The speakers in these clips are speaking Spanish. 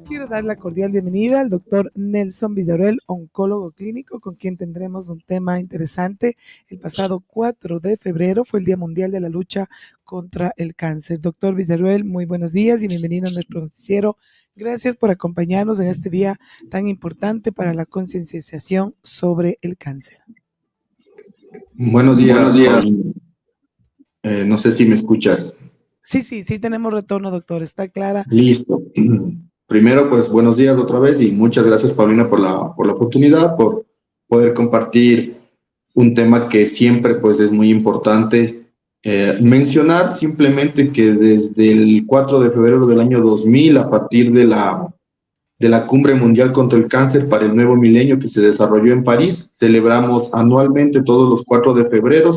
quiero dar la cordial bienvenida al doctor Nelson Villarroel, oncólogo clínico, con quien tendremos un tema interesante. El pasado 4 de febrero fue el Día Mundial de la Lucha contra el Cáncer. Doctor Villarroel, muy buenos días y bienvenido a nuestro noticiero. Gracias por acompañarnos en este día tan importante para la concienciación sobre el cáncer. Buenos días. No sé si me escuchas. Sí, tenemos retorno, doctor. Está clara. Listo. Primero, pues buenos días otra vez y muchas gracias, Paulina, por la oportunidad, por poder compartir un tema que siempre pues es muy importante. Mencionar simplemente que desde el 4 de febrero del año 2000, a partir de la Cumbre Mundial contra el Cáncer para el Nuevo Milenio que se desarrolló en París, celebramos anualmente todos los 4 de febrero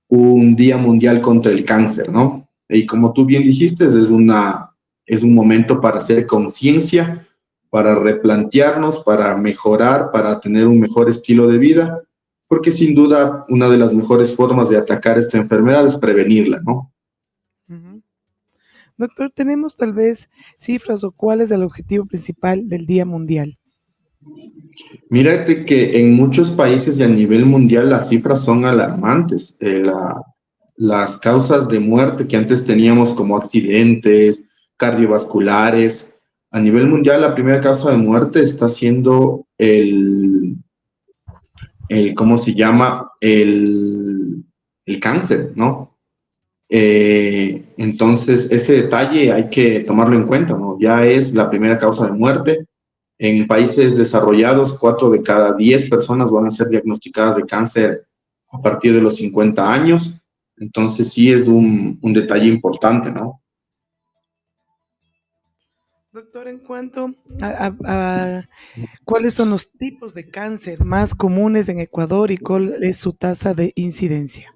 un Día Mundial contra el Cáncer, ¿no? Y como tú bien dijiste, es un momento para hacer conciencia, para replantearnos, para mejorar, para tener un mejor estilo de vida, porque sin duda una de las mejores formas de atacar esta enfermedad es prevenirla, ¿no? Doctor, ¿tenemos tal vez cifras o cuál es el objetivo principal del Día Mundial? Mírate que en muchos países y a nivel mundial las cifras son alarmantes. Las causas de muerte que antes teníamos como accidentes cardiovasculares, a nivel mundial la primera causa de muerte está siendo ¿cómo se llama? El cáncer, ¿no? Entonces, ese detalle hay que tomarlo en cuenta, ¿no? Ya es la primera causa de muerte. En países desarrollados, 4 de cada 10 personas van a ser diagnosticadas de cáncer a partir de los 50 años. Entonces, sí es un detalle importante, ¿no? Doctor, en cuanto a cuáles son los tipos de cáncer más comunes en Ecuador y cuál es su tasa de incidencia.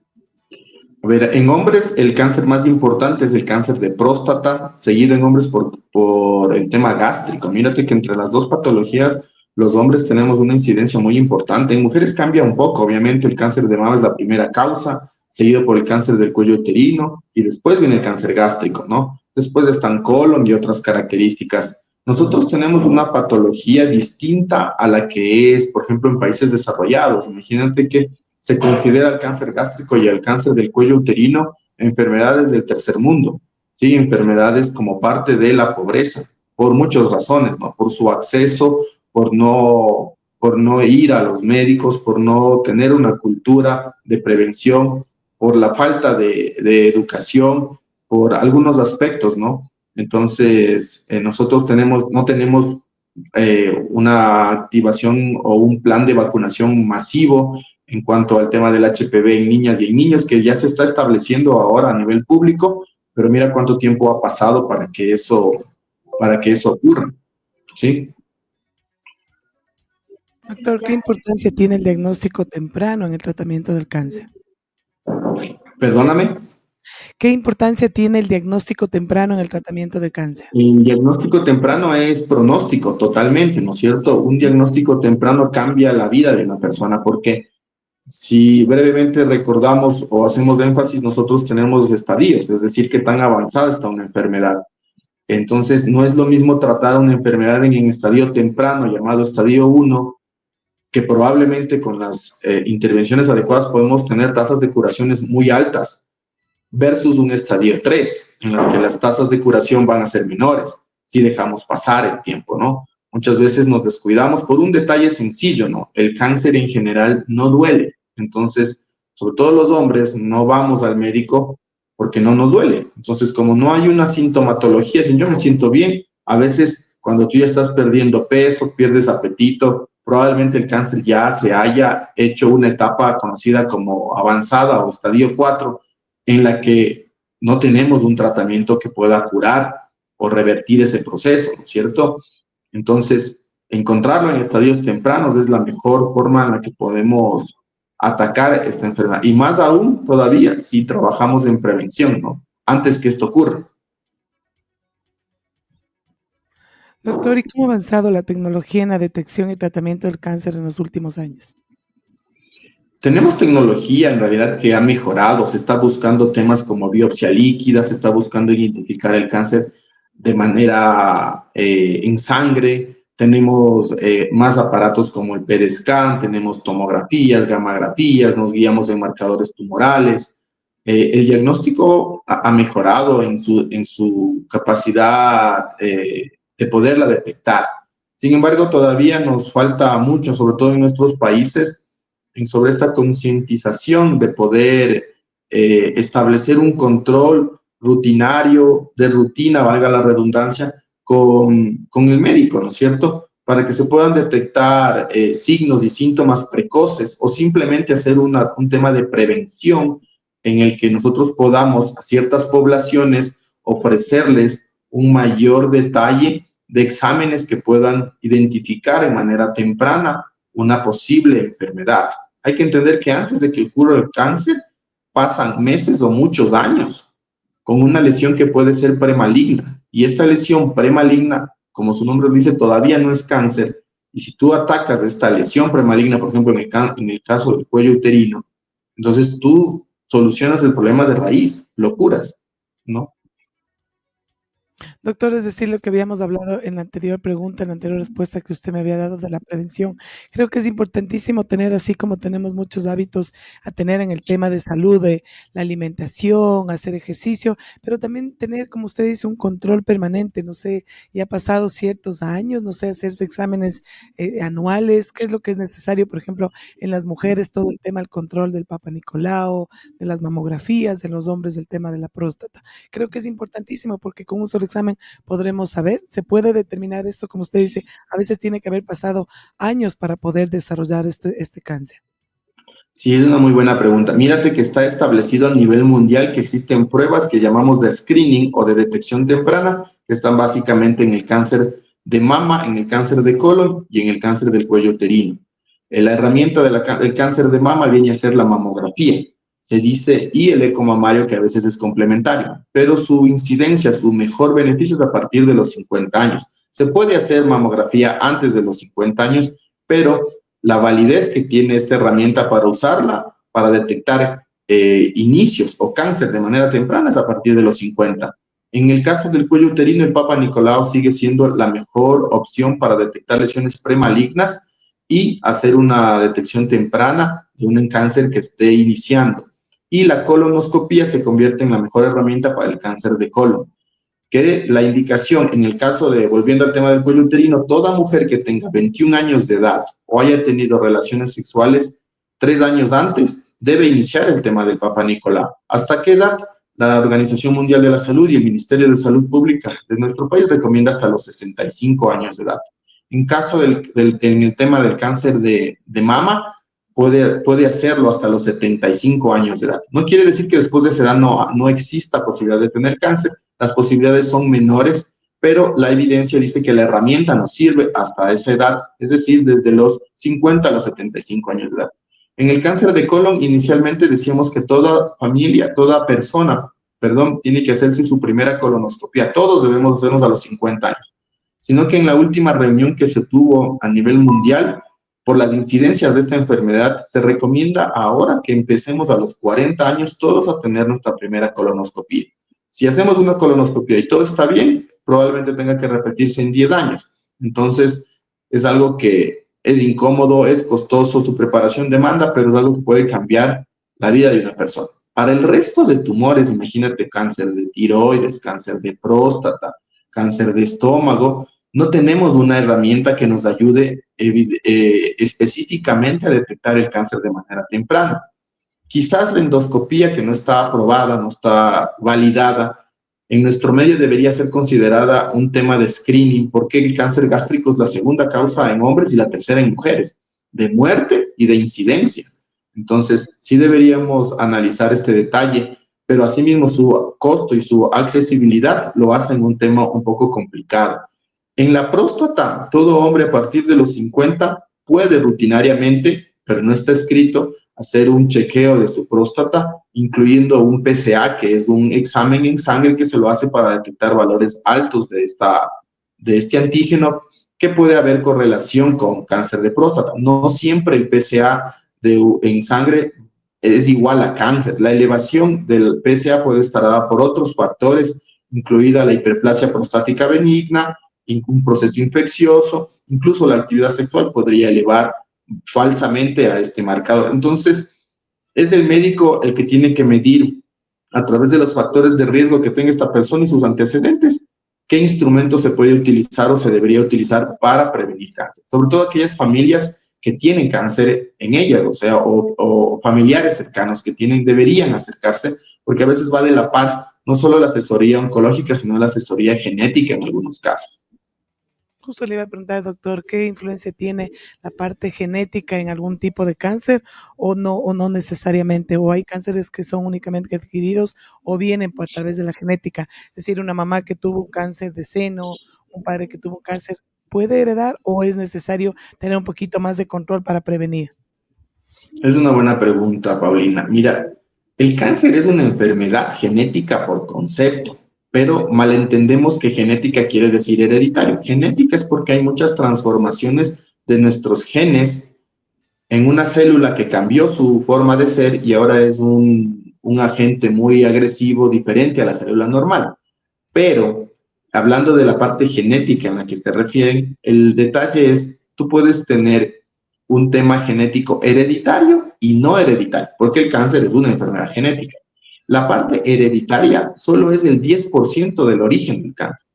A ver, en hombres el cáncer más importante es el cáncer de próstata, seguido en hombres por el tema gástrico. Mírate que entre las dos patologías los hombres tenemos una incidencia muy importante. En mujeres cambia un poco, obviamente el cáncer de mama es la primera causa, seguido por el cáncer del cuello uterino y después viene el cáncer gástrico, ¿no? Después están colon y otras características. Nosotros tenemos una patología distinta a la que es, por ejemplo, en países desarrollados. Imagínate que se considera el cáncer gástrico y el cáncer del cuello uterino enfermedades del tercer mundo, ¿sí? Enfermedades como parte de la pobreza, por muchas razones, ¿no? Por su acceso, por no ir a los médicos, por no tener una cultura de prevención, por la falta de educación, por algunos aspectos, ¿no? Entonces, nosotros no tenemos una activación o un plan de vacunación masivo en cuanto al tema del HPV en niñas y en niños, que ya se está estableciendo ahora a nivel público, pero mira cuánto tiempo ha pasado para que eso ocurra, ¿sí? Doctor, ¿qué importancia tiene el diagnóstico temprano en el tratamiento del cáncer? Perdóname. ¿Qué importancia tiene el diagnóstico temprano en el tratamiento de cáncer? El diagnóstico temprano es pronóstico totalmente, ¿no es cierto? Un diagnóstico temprano cambia la vida de una persona porque si brevemente recordamos o hacemos énfasis, nosotros tenemos los estadios, es decir, qué tan avanzada está una enfermedad. Entonces, no es lo mismo tratar una enfermedad en estadio temprano, llamado estadio 1, que probablemente con las intervenciones adecuadas podemos tener tasas de curaciones muy altas, versus un estadio 3, en las que las tasas de curación van a ser menores, si dejamos pasar el tiempo, ¿no? Muchas veces nos descuidamos por un detalle sencillo, ¿no? El cáncer en general no duele. Entonces, sobre todo los hombres, no vamos al médico porque no nos duele. Entonces, como no hay una sintomatología, si yo me siento bien, a veces cuando tú ya estás perdiendo peso, pierdes apetito, probablemente el cáncer ya se haya hecho una etapa conocida como avanzada o estadio 4, en la que no tenemos un tratamiento que pueda curar o revertir ese proceso, ¿no es cierto? Entonces, encontrarlo en estadios tempranos es la mejor forma en la que podemos atacar esta enfermedad. Y más aún todavía si trabajamos en prevención, ¿no? Antes que esto ocurra. Doctor, ¿y cómo ha avanzado la tecnología en la detección y tratamiento del cáncer en los últimos años? Tenemos tecnología en realidad que ha mejorado, se está buscando temas como biopsia líquida, se está buscando identificar el cáncer de manera en sangre, tenemos más aparatos como el PET-scan, tenemos tomografías, gammagrafías, nos guiamos en marcadores tumorales. El diagnóstico ha mejorado en su capacidad de poderla detectar. Sin embargo, todavía nos falta mucho, sobre todo en nuestros países, sobre esta concientización de poder establecer un control rutinario, de rutina, valga la redundancia, con el médico, ¿no es cierto? Para que se puedan detectar signos y síntomas precoces o simplemente hacer un tema de prevención en el que nosotros podamos a ciertas poblaciones ofrecerles un mayor detalle de exámenes que puedan identificar de manera temprana una posible enfermedad. Hay que entender que antes de que ocurra el cáncer, pasan meses o muchos años con una lesión que puede ser premaligna. Y esta lesión premaligna, como su nombre dice, todavía no es cáncer. Y si tú atacas esta lesión premaligna, por ejemplo, en el caso del cuello uterino, entonces tú solucionas el problema de raíz, lo curas, ¿no? Doctor, es decir, lo que habíamos hablado en la anterior pregunta, en la anterior respuesta que usted me había dado de la prevención, creo que es importantísimo tener, así como tenemos muchos hábitos a tener en el tema de salud, de la alimentación, hacer ejercicio, pero también tener, como usted dice, un control permanente, no sé, ya pasado ciertos años, no sé, hacerse exámenes anuales, qué es lo que es necesario, por ejemplo, en las mujeres, todo el tema del control del Papa Nicolau, de las mamografías, en los hombres, el tema de la próstata. Creo que es importantísimo porque con un solo examen podremos saber, se puede determinar esto, como usted dice, a veces tiene que haber pasado años para poder desarrollar este cáncer. Sí, es una muy buena pregunta. Mírate que está establecido a nivel mundial que existen pruebas que llamamos de screening o de detección temprana, que están básicamente en el cáncer de mama, en el cáncer de colon y en el cáncer del cuello uterino. La herramienta del cáncer de mama viene a ser la mamografía, se dice, y el eco mamario, que a veces es complementario, pero su incidencia, su mejor beneficio es a partir de los 50 años. Se puede hacer mamografía antes de los 50 años, pero la validez que tiene esta herramienta para usarla, para detectar inicios o cáncer de manera temprana es a partir de los 50. En el caso del cuello uterino, el Papa Nicolau sigue siendo la mejor opción para detectar lesiones premalignas y hacer una detección temprana de un cáncer que esté iniciando. Y la colonoscopía se convierte en la mejor herramienta para el cáncer de colon. Que la indicación, en el caso de, volviendo al tema del cuello uterino, toda mujer que tenga 21 años de edad o haya tenido relaciones sexuales 3 años antes, debe iniciar el tema del Papa Nicolau. ¿Hasta qué edad? La Organización Mundial de la Salud y el Ministerio de Salud Pública de nuestro país recomienda hasta los 65 años de edad. En caso en el tema del cáncer de mama, puede hacerlo hasta los 75 años de edad. No quiere decir que después de esa edad no exista posibilidad de tener cáncer, las posibilidades son menores, pero la evidencia dice que la herramienta nos sirve hasta esa edad, es decir, desde los 50 a los 75 años de edad. En el cáncer de colon, inicialmente decíamos que toda familia, toda persona, perdón, tiene que hacerse su primera colonoscopia. Todos debemos hacernos a los 50 años. Sino que en la última reunión que se tuvo a nivel mundial, por las incidencias de esta enfermedad, se recomienda ahora que empecemos a los 40 años todos a tener nuestra primera colonoscopia. Si hacemos una colonoscopia y todo está bien, probablemente tenga que repetirse en 10 años. Entonces, es algo que es incómodo, es costoso, su preparación demanda, pero es algo que puede cambiar la vida de una persona. Para el resto de tumores, imagínate cáncer de tiroides, cáncer de próstata, cáncer de estómago, no tenemos una herramienta que nos ayude específicamente a detectar el cáncer de manera temprana. Quizás la endoscopía, que no está aprobada, no está validada, en nuestro medio debería ser considerada un tema de screening, porque el cáncer gástrico es la segunda causa en hombres y la tercera en mujeres, de muerte y de incidencia. Entonces, sí deberíamos analizar este detalle, pero asimismo su costo y su accesibilidad lo hacen un tema un poco complicado. En la próstata, todo hombre a partir de los 50 puede rutinariamente, pero no está escrito, hacer un chequeo de su próstata, incluyendo un PSA, que es un examen en sangre que se lo hace para detectar valores altos de este antígeno, que puede haber correlación con cáncer de próstata. No siempre el PSA en sangre es igual a cáncer. La elevación del PSA puede estar dada por otros factores, incluida la hiperplasia prostática benigna, un proceso infeccioso, incluso la actividad sexual podría elevar falsamente a este marcador. Entonces, es el médico el que tiene que medir a través de los factores de riesgo que tenga esta persona y sus antecedentes, qué instrumento se puede utilizar o se debería utilizar para prevenir cáncer. Sobre todo aquellas familias que tienen cáncer en ellas, o sea, o familiares cercanos que tienen, deberían acercarse, porque a veces va de la par no solo la asesoría oncológica, sino la asesoría genética en algunos casos. Justo le iba a preguntar, doctor, ¿qué influencia tiene la parte genética en algún tipo de cáncer o no necesariamente? ¿O hay cánceres que son únicamente adquiridos o vienen a través de la genética? Es decir, una mamá que tuvo un cáncer de seno, un padre que tuvo un cáncer, ¿puede heredar o es necesario tener un poquito más de control para prevenir? Es una buena pregunta, Paulina. Mira, el cáncer es una enfermedad genética por concepto, pero malentendemos que genética quiere decir hereditario. Genética es porque hay muchas transformaciones de nuestros genes en una célula que cambió su forma de ser y ahora es un agente muy agresivo, diferente a la célula normal. Pero, hablando de la parte genética en la que se refieren, el detalle es, tú puedes tener un tema genético hereditario y no hereditario, porque el cáncer es una enfermedad genética. La parte hereditaria solo es el 10% del origen del cáncer.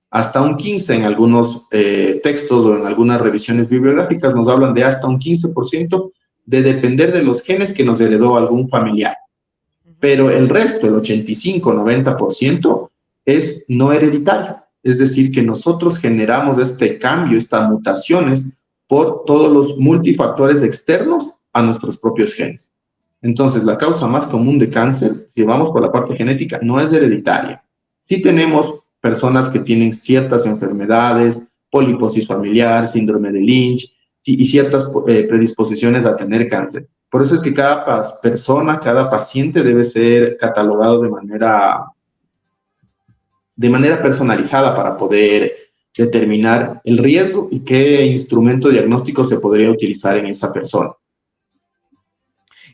Hasta un 15% en algunos textos o en algunas revisiones bibliográficas nos hablan de hasta un 15% de depender de los genes que nos heredó algún familiar. Pero el resto, el 85-90%, es no hereditario. Es decir, que nosotros generamos este cambio, estas mutaciones, por todos los multifactores externos a nuestros propios genes. Entonces, la causa más común de cáncer, si vamos por la parte genética, no es hereditaria. Sí tenemos personas que tienen ciertas enfermedades, poliposis familiar, síndrome de Lynch, sí, y ciertas predisposiciones a tener cáncer. Por eso es que cada persona, cada paciente debe ser catalogado de manera personalizada para poder determinar el riesgo y qué instrumento diagnóstico se podría utilizar en esa persona.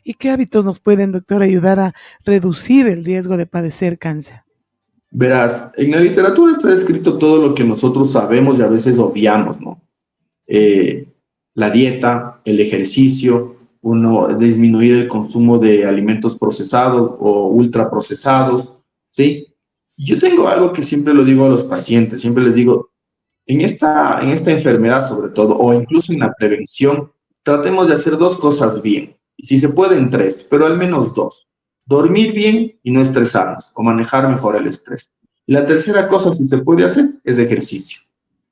¿Y qué hábitos nos pueden, doctor, ayudar a reducir el riesgo de padecer cáncer? Verás, en la literatura está escrito todo lo que nosotros sabemos y a veces obviamos, ¿no? Eh, la dieta, el ejercicio, uno disminuir el consumo de alimentos procesados o ultraprocesados, ¿sí? Yo tengo algo que siempre lo digo a los pacientes, siempre les digo, en esta enfermedad sobre todo, o incluso en la prevención, tratemos de hacer dos cosas bien. Y si se pueden tres, pero al menos dos. Dormir bien y no estresarnos, o manejar mejor el estrés. Y la tercera cosa, si se puede hacer, es ejercicio.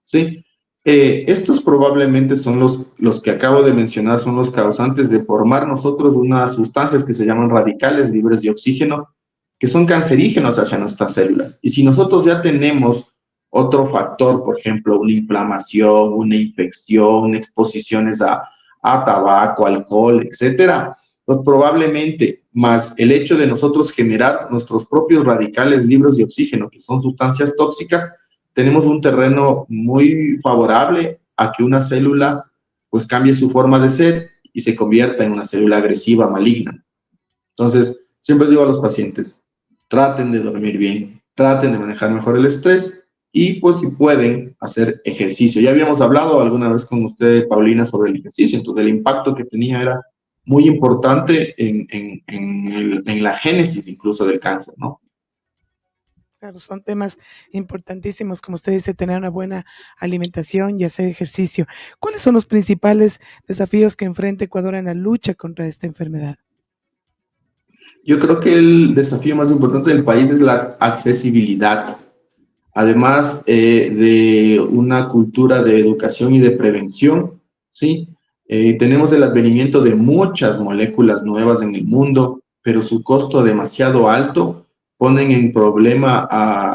¿Sí? Estos probablemente son los que acabo de mencionar, son los causantes de formar nosotros unas sustancias que se llaman radicales libres de oxígeno, que son cancerígenos hacia nuestras células. Y si nosotros ya tenemos otro factor, por ejemplo, una inflamación, una infección, exposiciones a tabaco, alcohol, etcétera, pues probablemente más el hecho de nosotros generar nuestros propios radicales libres de oxígeno, que son sustancias tóxicas, tenemos un terreno muy favorable a que una célula pues cambie su forma de ser y se convierta en una célula agresiva, maligna. Entonces, siempre digo a los pacientes, traten de dormir bien, traten de manejar mejor el estrés y pues si pueden hacer ejercicio. Ya habíamos hablado alguna vez con usted, Paulina, sobre el ejercicio, entonces el impacto que tenía era muy importante en la génesis incluso del cáncer, ¿no? Claro, son temas importantísimos, como usted dice, tener una buena alimentación y hacer ejercicio. ¿Cuáles son los principales desafíos que enfrenta Ecuador en la lucha contra esta enfermedad? Yo creo que el desafío más importante del país es la accesibilidad, además de una cultura de educación y de prevención, ¿sí? Tenemos el advenimiento de muchas moléculas nuevas en el mundo, pero su costo demasiado alto ponen en problema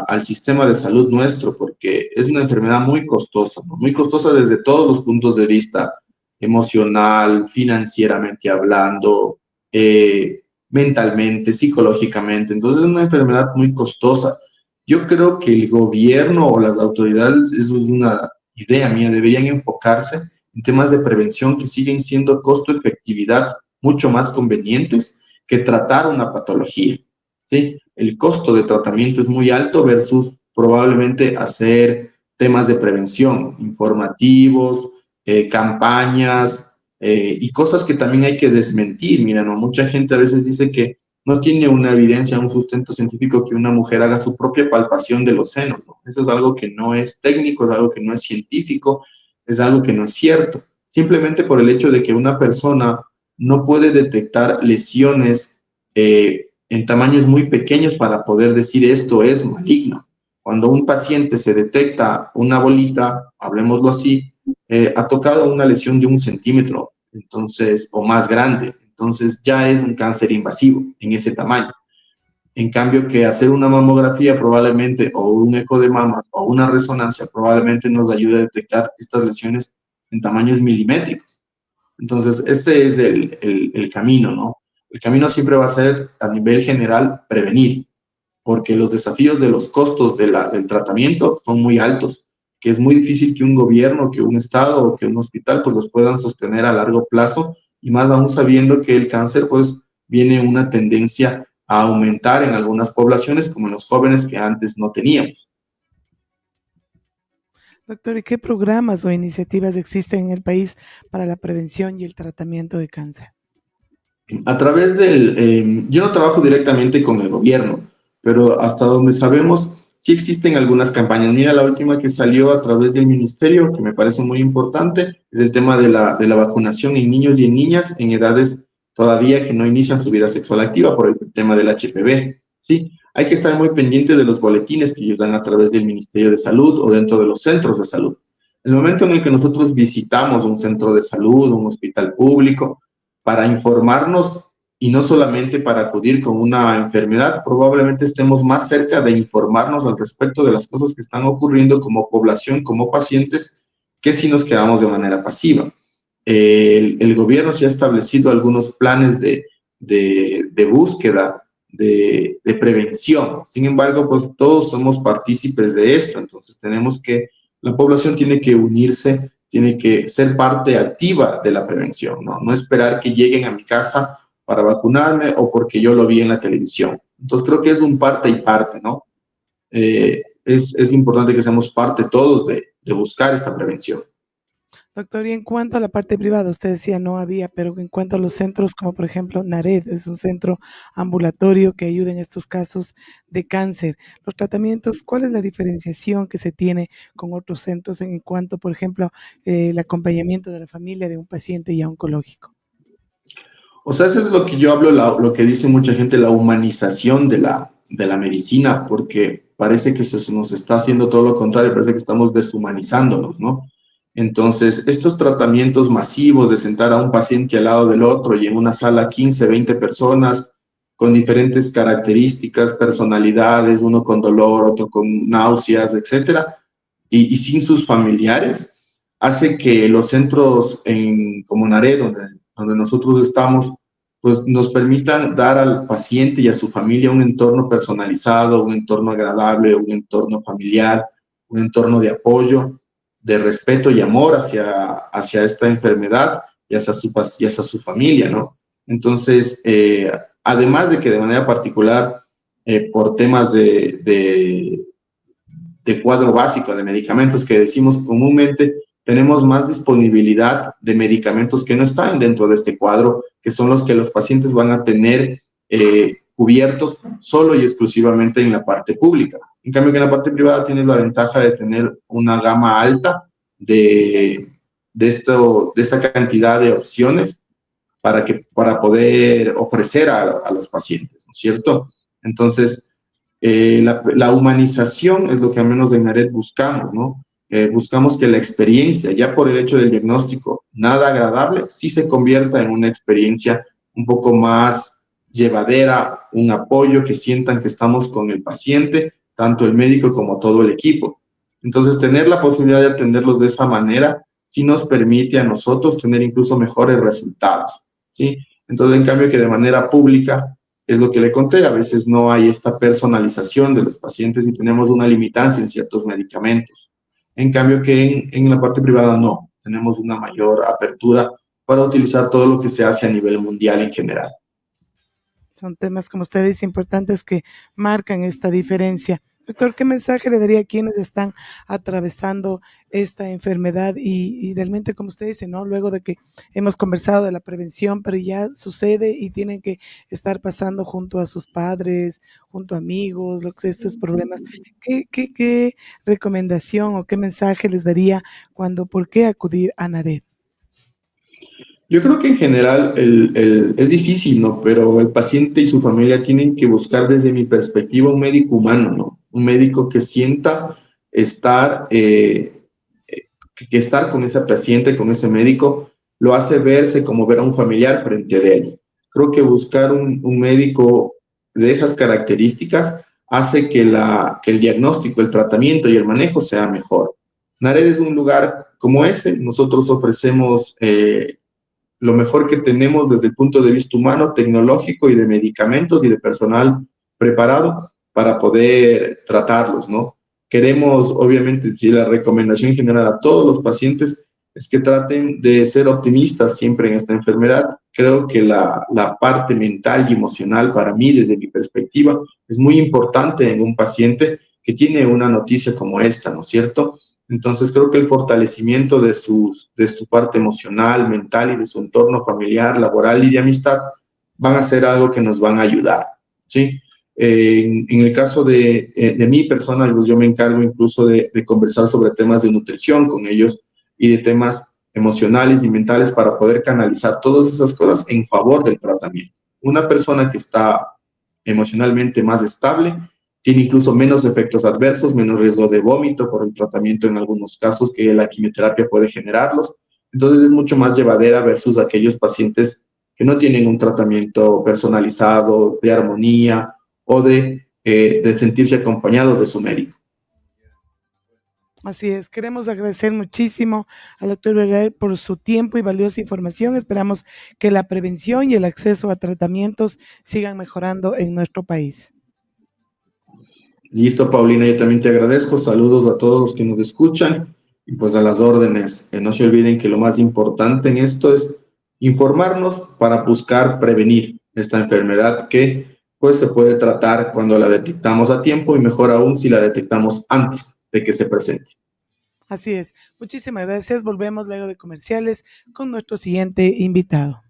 al sistema de salud nuestro, porque es una enfermedad muy costosa, ¿no? Muy costosa desde todos los puntos de vista, emocional, financieramente hablando, mentalmente, psicológicamente. Entonces es una enfermedad muy costosa. Yo creo que el gobierno o las autoridades, eso es una idea mía, deberían enfocarse en temas de prevención que siguen siendo costo-efectividad mucho más convenientes que tratar una patología, ¿sí? El costo de tratamiento es muy alto versus probablemente hacer temas de prevención, informativos, campañas y cosas que también hay que desmentir. Mira, ¿no? Mucha gente a veces dice que no tiene una evidencia, un sustento científico que una mujer haga su propia palpación de los senos, ¿no? Eso es algo que no es técnico, es algo que no es científico, es algo que no es cierto. Simplemente por el hecho de que una persona no puede detectar lesiones en tamaños muy pequeños para poder decir esto es maligno. Cuando un paciente se detecta una bolita, hablemoslo así, ha tocado una lesión de 1 centímetro, entonces, o más grande, entonces ya es un cáncer invasivo en ese tamaño. En cambio, que hacer una mamografía probablemente, o un eco de mamas, o una resonancia, probablemente nos ayude a detectar estas lesiones en tamaños milimétricos. Entonces, este es el camino, ¿no? El camino siempre va a ser, a nivel general, prevenir, porque los desafíos de los costos del tratamiento son muy altos, que es muy difícil que un gobierno, que un estado o que un hospital pues los puedan sostener a largo plazo, y más aún sabiendo que el cáncer pues viene una tendencia a aumentar en algunas poblaciones, como en los jóvenes que antes no teníamos. Doctor, ¿y qué programas o iniciativas existen en el país para la prevención y el tratamiento de cáncer? A través yo no trabajo directamente con el gobierno, pero hasta donde sabemos, sí existen algunas campañas. Mira, la última que salió a través del ministerio, que me parece muy importante, es el tema de la vacunación en niños y en niñas en edades todavía que no inician su vida sexual activa por el tema del HPV. Sí, hay que estar muy pendiente de los boletines que ellos dan a través del Ministerio de Salud o dentro de los centros de salud. El momento en el que nosotros visitamos un centro de salud, un hospital público, para informarnos y no solamente para acudir con una enfermedad, probablemente estemos más cerca de informarnos al respecto de las cosas que están ocurriendo como población, como pacientes, que si nos quedamos de manera pasiva. El gobierno sí ha establecido algunos planes de búsqueda, de prevención. Sin embargo, pues todos somos partícipes de esto, entonces tenemos que, la población tiene que unirse, tiene que ser parte activa de la prevención, ¿no? No esperar que lleguen a mi casa para vacunarme o porque yo lo vi en la televisión. Entonces creo que es un parte y parte, ¿no? Es Es importante que seamos parte todos de buscar esta prevención. Doctor, y en cuanto a la parte privada, usted decía no había, pero en cuanto a los centros como por ejemplo NARED, es un centro ambulatorio que ayuda en estos casos de cáncer. Los tratamientos, ¿cuál es la diferenciación que se tiene con otros centros en cuanto, por ejemplo, el acompañamiento de la familia de un paciente ya oncológico? O sea, eso es lo que yo hablo, lo que dice mucha gente, la humanización de la medicina, porque parece que se nos está haciendo todo lo contrario, parece que estamos deshumanizándonos, ¿no? Entonces, estos tratamientos masivos de sentar a un paciente al lado del otro y en una sala 15, 20 personas con diferentes características, personalidades, uno con dolor, otro con náuseas, etcétera, y sin sus familiares, hace que los centros como Nared, donde nosotros estamos, pues nos permitan dar al paciente y a su familia un entorno personalizado, un entorno agradable, un entorno familiar, un entorno de apoyo, de respeto y amor hacia esta enfermedad y hacia su familia, ¿no? Entonces, además de que de manera particular, por temas de cuadro básico de medicamentos que decimos comúnmente, tenemos más disponibilidad de medicamentos que no están dentro de este cuadro, que son los que los pacientes van a tener cubiertos solo y exclusivamente en la parte pública. En cambio, que en la parte privada tienes la ventaja de tener una gama alta de esta cantidad de opciones para poder ofrecer a los pacientes, ¿no es cierto? Entonces, la humanización es lo que al menos en Nared buscamos, ¿no? Buscamos que la experiencia, ya por el hecho del diagnóstico nada agradable, sí se convierta en una experiencia un poco más llevadera, un apoyo, que sientan que estamos con el paciente, tanto el médico como todo el equipo. Entonces, tener la posibilidad de atenderlos de esa manera sí nos permite a nosotros tener incluso mejores resultados, ¿sí? Entonces, en cambio, que de manera pública es lo que le conté, a veces no hay esta personalización de los pacientes y tenemos una limitancia en ciertos medicamentos. En cambio que en la parte privada no, tenemos una mayor apertura para utilizar todo lo que se hace a nivel mundial en general. Son temas, como usted dice, importantes que marcan esta diferencia. Doctor, ¿qué mensaje le daría a quienes están atravesando esta enfermedad? Y realmente, como usted dice, ¿no? Luego de que hemos conversado de la prevención, pero ya sucede y tienen que estar pasando junto a sus padres, junto a amigos, lo que estos problemas. ¿Qué recomendación o qué mensaje les daría cuando, por qué acudir a NARED? Yo creo que en general es difícil, ¿no? Pero el paciente y su familia tienen que buscar desde mi perspectiva un médico humano, ¿no? Un médico que sienta estar, que estar con ese paciente, con ese médico, lo hace verse como ver a un familiar frente de él. Creo que buscar un médico de esas características hace que el diagnóstico, el tratamiento y el manejo sea mejor. Nared es un lugar como ese. Nosotros ofrecemos lo mejor que tenemos desde el punto de vista humano, tecnológico y de medicamentos y de personal preparado para poder tratarlos, ¿no? Queremos, obviamente, si la recomendación general a todos los pacientes es que traten de ser optimistas siempre en esta enfermedad. Creo que la parte mental y emocional para mí, desde mi perspectiva, es muy importante en un paciente que tiene una noticia como esta, ¿no es cierto? Entonces creo que el fortalecimiento de su parte emocional, mental y de su entorno familiar, laboral y de amistad van a ser algo que nos van a ayudar, ¿sí? En el caso de mi persona, pues yo me encargo incluso de conversar sobre temas de nutrición con ellos y de temas emocionales y mentales para poder canalizar todas esas cosas en favor del tratamiento. Una persona que está emocionalmente más estable tiene incluso menos efectos adversos, menos riesgo de vómito por el tratamiento en algunos casos que la quimioterapia puede generarlos. Entonces es mucho más llevadera versus aquellos pacientes que no tienen un tratamiento personalizado, de armonía o de sentirse acompañados de su médico. Así es, queremos agradecer muchísimo al doctor Vergara por su tiempo y valiosa información. Esperamos que la prevención y el acceso a tratamientos sigan mejorando en nuestro país. Listo, Paulina, yo también te agradezco. Saludos a todos los que nos escuchan y pues a las órdenes. No se olviden que lo más importante en esto es informarnos para buscar prevenir esta enfermedad que pues se puede tratar cuando la detectamos a tiempo y mejor aún si la detectamos antes de que se presente. Así es. Muchísimas gracias. Volvemos luego de comerciales con nuestro siguiente invitado.